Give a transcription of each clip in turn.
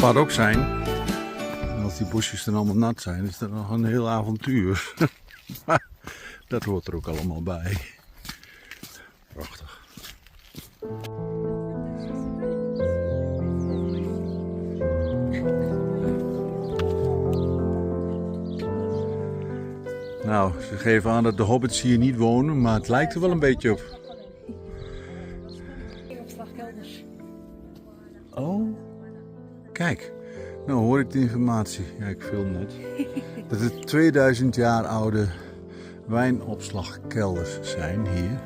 pad ook zijn. En als die bosjes dan allemaal nat zijn, is dat nog een heel avontuur. Maar dat hoort er ook allemaal bij. Prachtig. Nou, ze geven aan dat de hobbits hier niet wonen, maar het lijkt er wel een beetje op. Oh, kijk. Nou hoor ik de informatie. Ja, ik film net. Dat het 2000 jaar oude wijnopslagkelders zijn hier.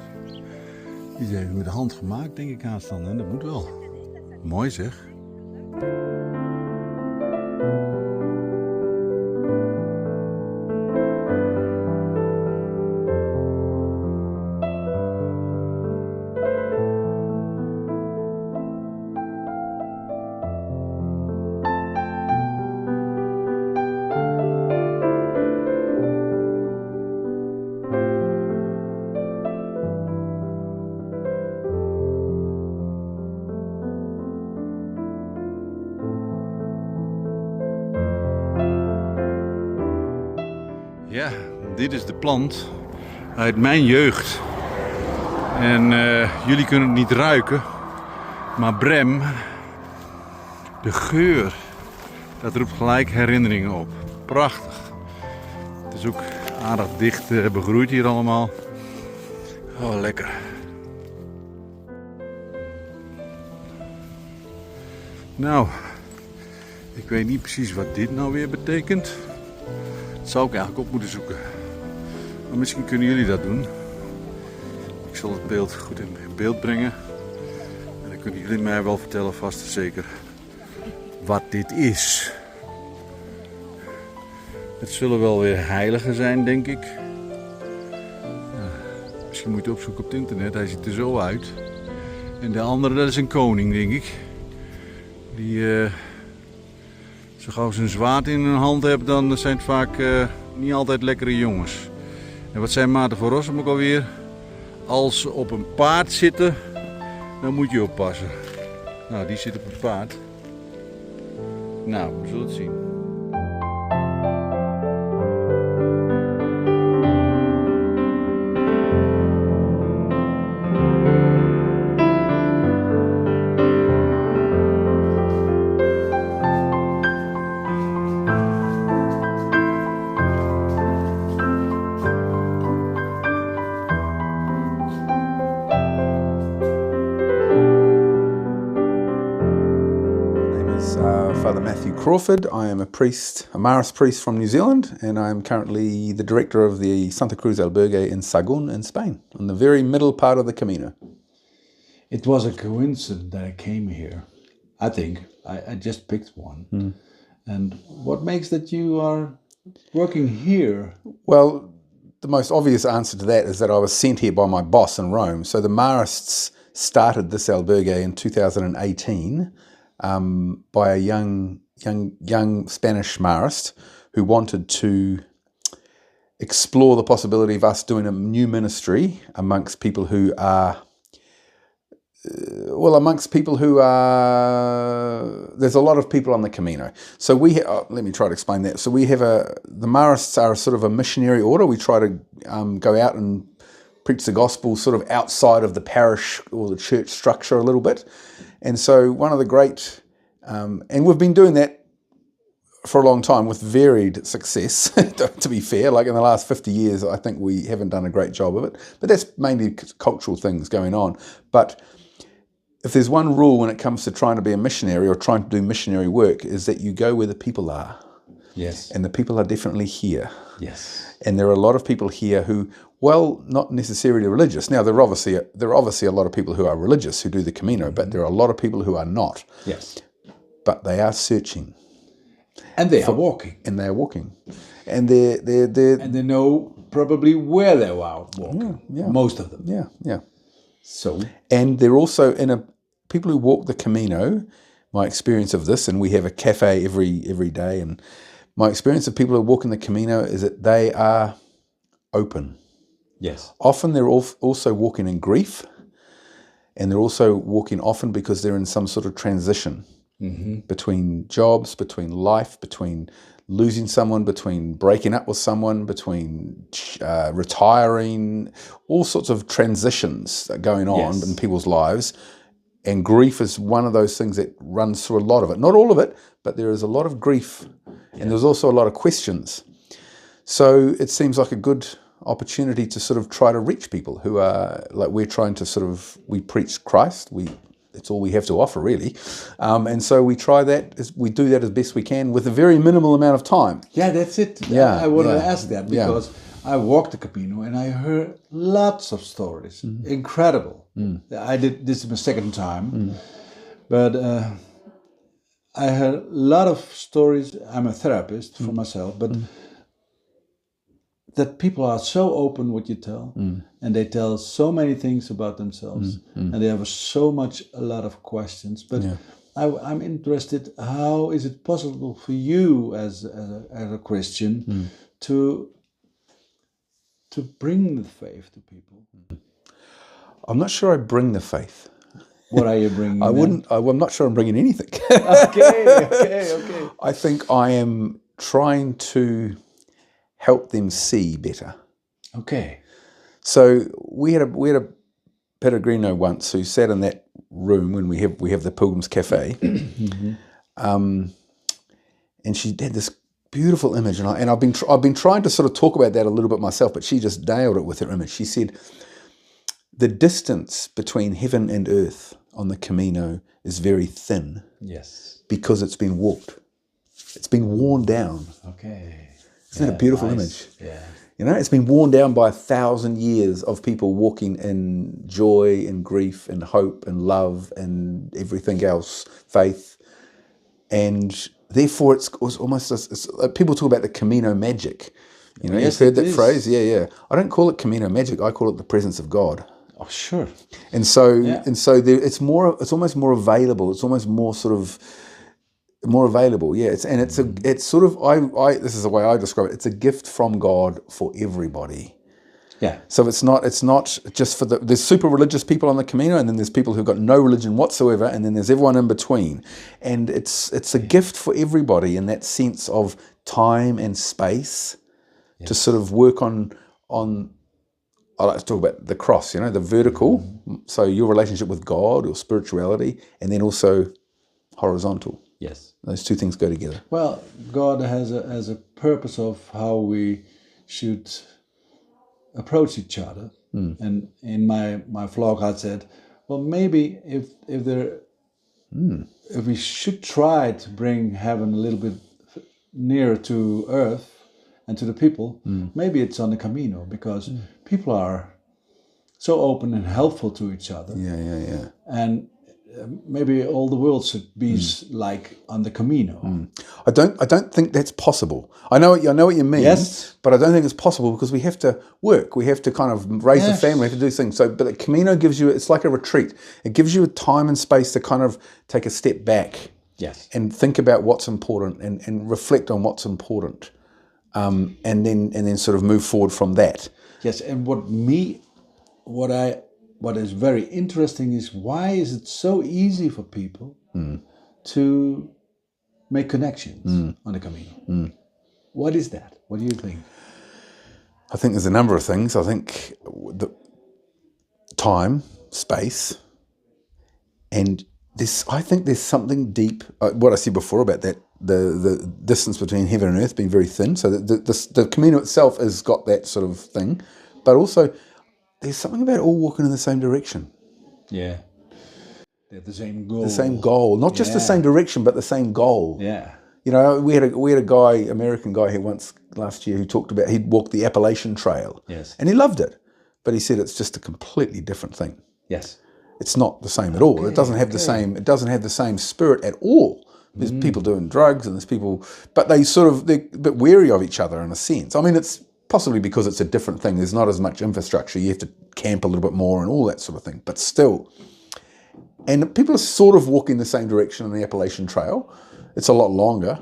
Die zijn even met de hand gemaakt, denk ik aanstaan. En dat moet wel. Mooi zeg. Ja, dit is de plant uit mijn jeugd. En jullie kunnen het niet ruiken, maar Brem, de geur, dat roept gelijk herinneringen op. Prachtig. Het is ook aardig dicht begroeid hier allemaal. Oh, lekker. Nou, ik weet niet precies wat dit nou weer betekent. Dat zou ik eigenlijk op moeten zoeken. Maar misschien kunnen jullie dat doen. Ik zal het beeld goed in beeld brengen. En dan kunnen jullie mij wel vertellen vast en zeker wat dit is. Het zullen wel weer heiligen zijn, denk ik. Ja, misschien moet je het opzoeken op het internet. Hij ziet er zo uit. En de andere, dat is een koning, denk ik. Die... Zo gauw ze een zwaard in hun hand hebben, dan zijn het vaak niet altijd lekkere jongens. En wat zijn Maarten van Rossum ook alweer? Als ze op een paard zitten, dan moet je oppassen. Nou, die zit op een paard. Nou, we zullen het zien. Father Matthew Crawford. I am a priest, a Marist priest from New Zealand, and I am currently the director of the Santa Cruz Albergue in Sagun in Spain, on the very middle part of the Camino. It was a coincidence that I came here. I think I just picked one. And what makes that you are working here? Well, the most obvious answer to that is that I was sent here by my boss in Rome. So the Marists started this albergue in 2018 by a young Spanish Marist who wanted to explore the possibility of us doing a new ministry amongst people who are there's a lot of people on the Camino. So let me try to explain that. So we have the Marists are sort of a missionary order. We try to go out and preach the gospel sort of outside of the parish or the church structure a little bit. And so one of the great, and we've been doing that for a long time with varied success, to be fair. Like in the last 50 years, I think we haven't done a great job of it. But that's mainly cultural things going on. But if there's one rule when it comes to trying to be a missionary or trying to do missionary work, is that you go where the people are. Yes. And the people are definitely here. Yes. And there are a lot of people here who, well, not necessarily religious. Now, there are obviously a lot of people who are religious who do the Camino, but there are a lot of people who are not. Yes. But they are searching. And they are walking. And they are walking. And they know probably where they are walking. Yeah. Most of them. Yeah. So. And they're also people who walk the Camino, my experience of this, and we have a cafe every day, and my experience of people who walk in the Camino is that they are open. Yes. Often they're also walking in grief, and they're also walking often because they're in some sort of transition. between jobs, between life, between losing someone, between breaking up with someone, between retiring, all sorts of transitions going on in people's lives. And grief is one of those things that runs through a lot of it. Not all of it, but there is a lot of grief. And there's also a lot of questions. So it seems like a good opportunity to sort of try to reach people who are, like, we're trying to sort of, we preach Christ. It's all we have to offer, really. And so we try that, we do that as best we can with a very minimal amount of time. Yeah, that's it. Yeah, I wanted to ask that because I walked the Camino and I heard lots of stories. Incredible. I did this my second time, but I heard a lot of stories. I'm a therapist for myself, but that people are so open what you tell, and they tell so many things about themselves, and they have a lot of questions. But I'm interested, how is it possible for you as a Christian to bring the faith to people? I'm not sure I bring the faith. What are you bringing? I'm not sure I'm bringing anything. Okay. I think I am trying to help them see better. Okay. So we had a Pellegrino once who sat in that room when we have the Pilgrim's Cafe, and she had this beautiful image, and I've been trying to sort of talk about that a little bit myself, but she just nailed it with her image. She said, the distance between heaven and earth on the Camino is very thin. Yes. Because it's been walked. It's been worn down. Okay. Isn't that a beautiful image? Yeah. You know, it's been worn down by 1,000 years of people walking in joy and grief and hope and love and everything else, faith. And therefore it's almost, people talk about the Camino magic. You know, you've heard that phrase? Yeah. I don't call it Camino magic. I call it the presence of God. Oh, sure. And so it's almost more available. It's almost more sort of more available. Yeah. It's sort of, this is the way I describe it. It's a gift from God for everybody. Yeah. So it's not just for there's super religious people on the Camino, and then there's people who've got no religion whatsoever, and then there's everyone in between. And it's a gift for everybody in that sense of time and space to sort of work on I like to talk about the cross, you know, the vertical, so your relationship with God or spirituality, and then also horizontal. Yes. Those two things go together. Well, God has a purpose of how we should approach each other. And in my vlog I said, well, maybe if we should try to bring heaven a little bit nearer to earth and to the people, maybe it's on the Camino, because people are so open and helpful to each other. Yeah. And maybe all the world should be like on the Camino. I don't think that's possible. I know what you mean. Yes. But I don't think it's possible because we have to work. We have to kind of raise a family. We have to do things. So, but the Camino gives you, it's like a retreat. It gives you a time and space to kind of take a step back. Yes. And think about what's important and reflect on what's important. And then sort of move forward from that. Yes, and what is very interesting is, why is it so easy for people to make connections on the Camino? What is that? What do you think? I think there's a number of things. I think the time, space, and I think there's something deep. What I said before about that, the distance between heaven and earth being very thin. So the Camino itself has got that sort of thing, but also there's something about all walking in the same direction. Yeah, they have the same goal. The same goal, not just the same direction, but the same goal. Yeah. You know, we had a guy, American guy here once last year, who talked about he'd walked the Appalachian Trail. Yes. And he loved it, but he said it's just a completely different thing. Yes. It's not the same at all. It doesn't have the same. It doesn't have the same spirit at all. There's people doing drugs, and there's people, but they're a bit wary of each other in a sense. I mean, it's possibly because it's a different thing. There's not as much infrastructure. You have to camp a little bit more and all that sort of thing. But still, and people are sort of walking the same direction on the Appalachian Trail. It's a lot longer,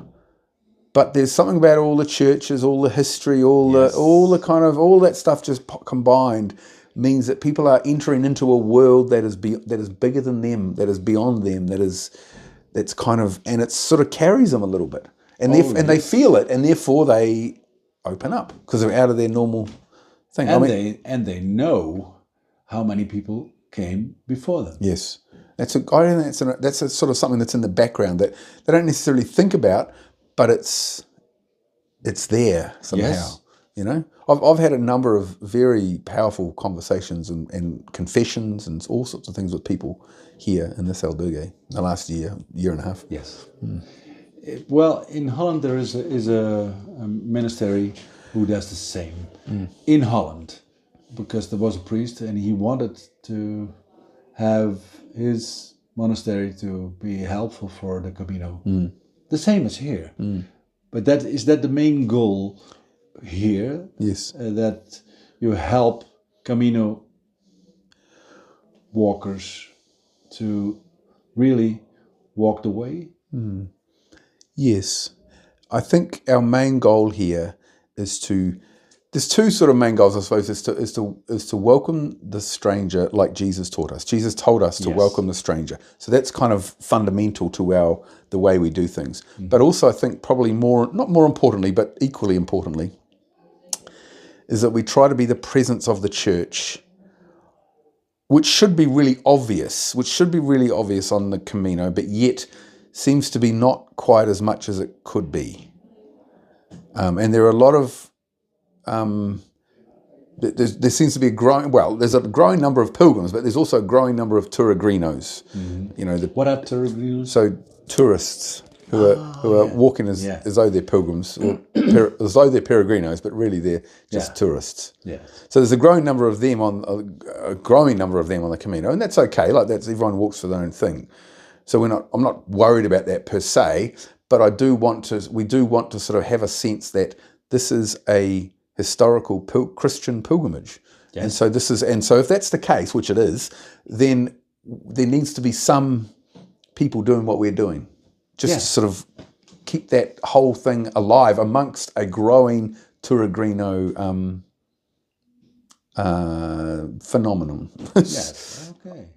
but there's something about all the churches, all the history, all that stuff just combined means that people are entering into a world that is bigger than them, that is beyond them, that is that's kind of, and it sort of carries them a little bit, and Oh, they yes. feel it, and therefore they open up because they're out of their normal thing. And they know how many people came before them. Yes, I think that's a sort of something that's in the background that they don't necessarily think about, but it's there somehow. Yes. You know, I've had a number of very powerful conversations and confessions and all sorts of things with people here in this albergue in the last year and a half. Yes. Well, in Holland there is a monastery who does the same. In Holland, because there was a priest and he wanted to have his monastery to be helpful for the Camino. The same as here. But is that the main goal here? Yes. That you help Camino walkers to really walk the way? Yes. I think our main goal here is there's two sort of main goals, I suppose, is to welcome the stranger like Jesus taught us. Jesus told us to welcome the stranger. So that's kind of fundamental to the way we do things. But also I think probably not more importantly, but equally importantly, is that we try to be the presence of the church, which should be really obvious on the Camino, but yet seems to be not quite as much as it could be. And there are a lot of, there seems to be there's a growing number of pilgrims, but there's also a growing number of peregrinos. You know, What are peregrinos? so tourists who are walking as though they're pilgrims, or as though they're peregrinos, but really they're just tourists. Yeah. So there's a growing number of them on the Camino, and that's okay. Like everyone walks for their own thing. So I'm not worried about that per se, but we do want to sort of have a sense that this is a historical Christian pilgrimage. Yes. And so if that's the case, which it is, then there needs to be some people doing what we're doing. Just to sort of keep that whole thing alive amongst a growing Peregrino phenomenon. Yes. Okay.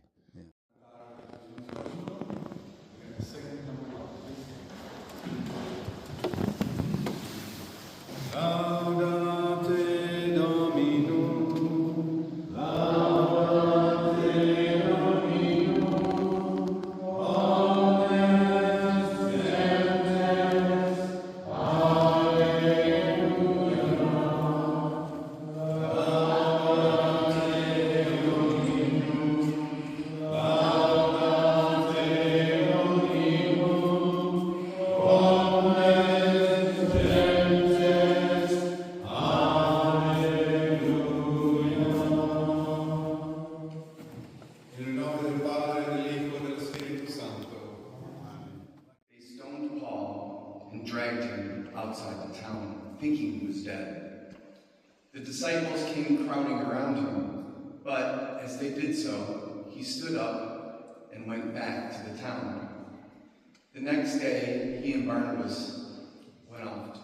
Dragged him outside the town, thinking he was dead. The disciples came crowding around him, but as they did so, he stood up and went back to the town. The next day, he and Barnabas went off to